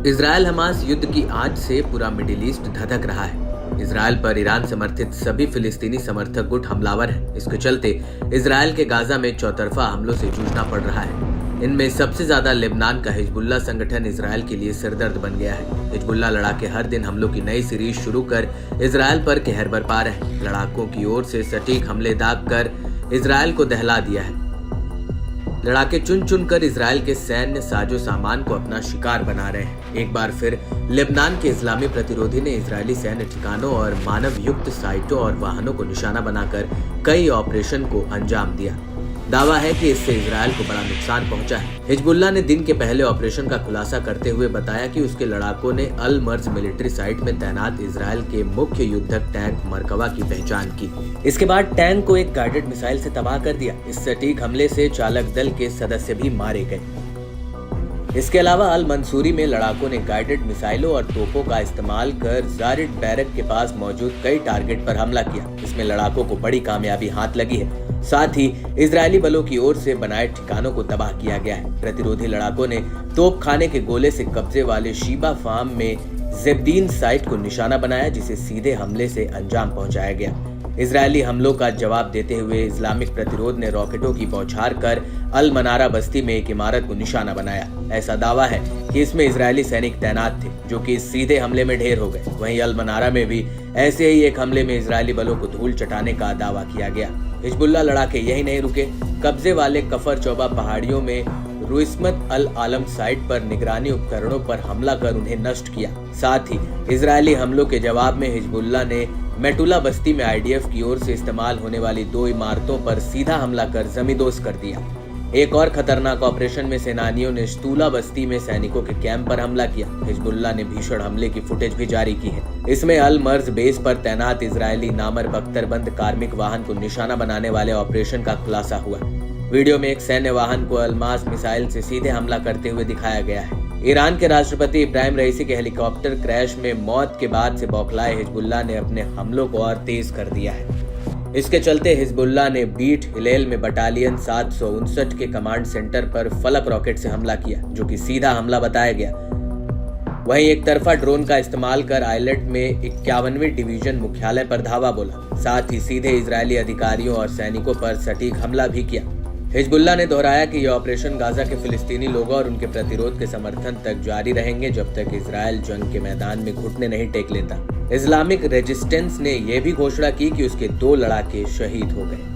Israel Hamas युद्ध की आंच से पूरा मिडिल ईस्ट धधक रहा है। इजरायल पर ईरान समर्थित सभी फिलिस्तीनी समर्थक गुट हमलावर हैं। इसके चलते इजरायल के गाजा में चौतरफा हमलों से जूझना पड़ रहा है। इनमें सबसे ज्यादा लेबनान का हिजबुल्लाह संगठन इजरायल के लिए सिरदर्द बन गया है। हिजबुल्लाह लड़ाके हर दिन हमलों की नई सीरीज शुरू कर इजरायल पर कहर बरपा रहे हैं। लड़ाकों की ओर से सटीक हमले दाग कर इजरायल को दहला दिया है। लड़ाके चुन चुन कर इजरायल के सैन्य साजो सामान को अपना शिकार बना रहे हैं। एक बार फिर लेबनान के इस्लामी प्रतिरोधी ने इजरायली सैन्य ठिकानों और मानव युक्त साइटों और वाहनों को निशाना बनाकर कई ऑपरेशन को अंजाम दिया। दावा है कि इससे इजरायल को बड़ा नुकसान पहुंचा है। हिजबुल्लाह ने दिन के पहले ऑपरेशन का खुलासा करते हुए बताया कि उसके लड़ाकों ने अल मर्ज मिलिट्री साइट में तैनात इजरायल के मुख्य युद्धक टैंक मरकवा की पहचान की। इसके बाद टैंक को एक गाइडेड मिसाइल से तबाह कर दिया। इस सटीक हमले से चालक दल के सदस्य भी मारे गए। इसके अलावा अल मंसूरी में लड़ाकों ने गाइडेड मिसाइलों और तोपों का इस्तेमाल कर जारिड बैरक के पास मौजूद कई टारगेट पर हमला किया। इसमें लड़ाकों को बड़ी कामयाबी हाथ लगी है। साथ ही इजरायली बलों की ओर से बनाए ठिकानों को तबाह किया गया है। प्रतिरोधी लड़ाकों ने तोप खाने के गोले से कब्जे वाले शीबा फार्म में जेब्दीन साइट को निशाना बनाया, जिसे सीधे हमले से अंजाम पहुंचाया गया। इजरायली हमलों का जवाब देते हुए इस्लामिक प्रतिरोध ने रॉकेटों की बौछार कर अल मनारा बस्ती में एक इमारत को निशाना बनाया। ऐसा दावा है कि इसमें इजरायली सैनिक तैनात थे, जो कि इस सीधे हमले में ढेर हो गए। वहीं अल मनारा में भी ऐसे ही एक हमले में इजरायली बलों को धूल चटाने का दावा किया गया। हिजबुल्लाह लड़ाके यही नहीं रुके। कब्जे वाले कफर चौबा पहाड़ियों में रुइस्मत अल आलम साइट पर निगरानी उपकरणों पर हमला कर उन्हें नष्ट किया। साथ ही इजरायली हमलों के जवाब में हिजबुल्लाह ने मेटुला बस्ती में आईडीएफ की ओर से इस्तेमाल होने वाली 2 इमारतों पर सीधा हमला कर जमींदोज कर दिया। एक और खतरनाक ऑपरेशन में सेनानियों ने शतूला बस्ती में सैनिकों के कैंप पर हमला किया। हिजबुल्लाह ने भीषण हमले की फुटेज भी जारी की है। इसमें अल मर्ज बेस पर तैनात इजरायली नामर बख्तरबंद कार्मिक वाहन को निशाना बनाने वाले ऑपरेशन का खुलासा हुआ। वीडियो में एक सैन्य वाहन को अलमास मिसाइल से सीधे हमला करते हुए दिखाया गया है। ईरान के राष्ट्रपति इब्राहिम रईसी के हेलीकॉप्टर क्रैश में मौत के बाद से बौखलाए हिजबुल्लाह ने अपने हमलों को और तेज कर दिया है। इसके चलते हिजबुल्लाह ने बीट हिलेल में बटालियन 759 के कमांड सेंटर पर फलक रॉकेट से हमला किया, जो कि सीधा हमला बताया गया। वहीं एक तरफा ड्रोन का इस्तेमाल कर आइलेट में 51वीं डिवीजन मुख्यालय पर धावा बोला। साथ ही सीधे इजरायली अधिकारियों और सैनिकों पर सटीक हमला भी किया। हिजबुल्लाह ने दोहराया कि यह ऑपरेशन गाजा के फिलिस्तीनी लोगों और उनके प्रतिरोध के समर्थन तक जारी रहेंगे, जब तक इजरायल जंग के मैदान में घुटने नहीं टेक लेता। इस्लामिक रेजिस्टेंस ने यह भी घोषणा की कि उसके 2 लड़ाके शहीद हो गए।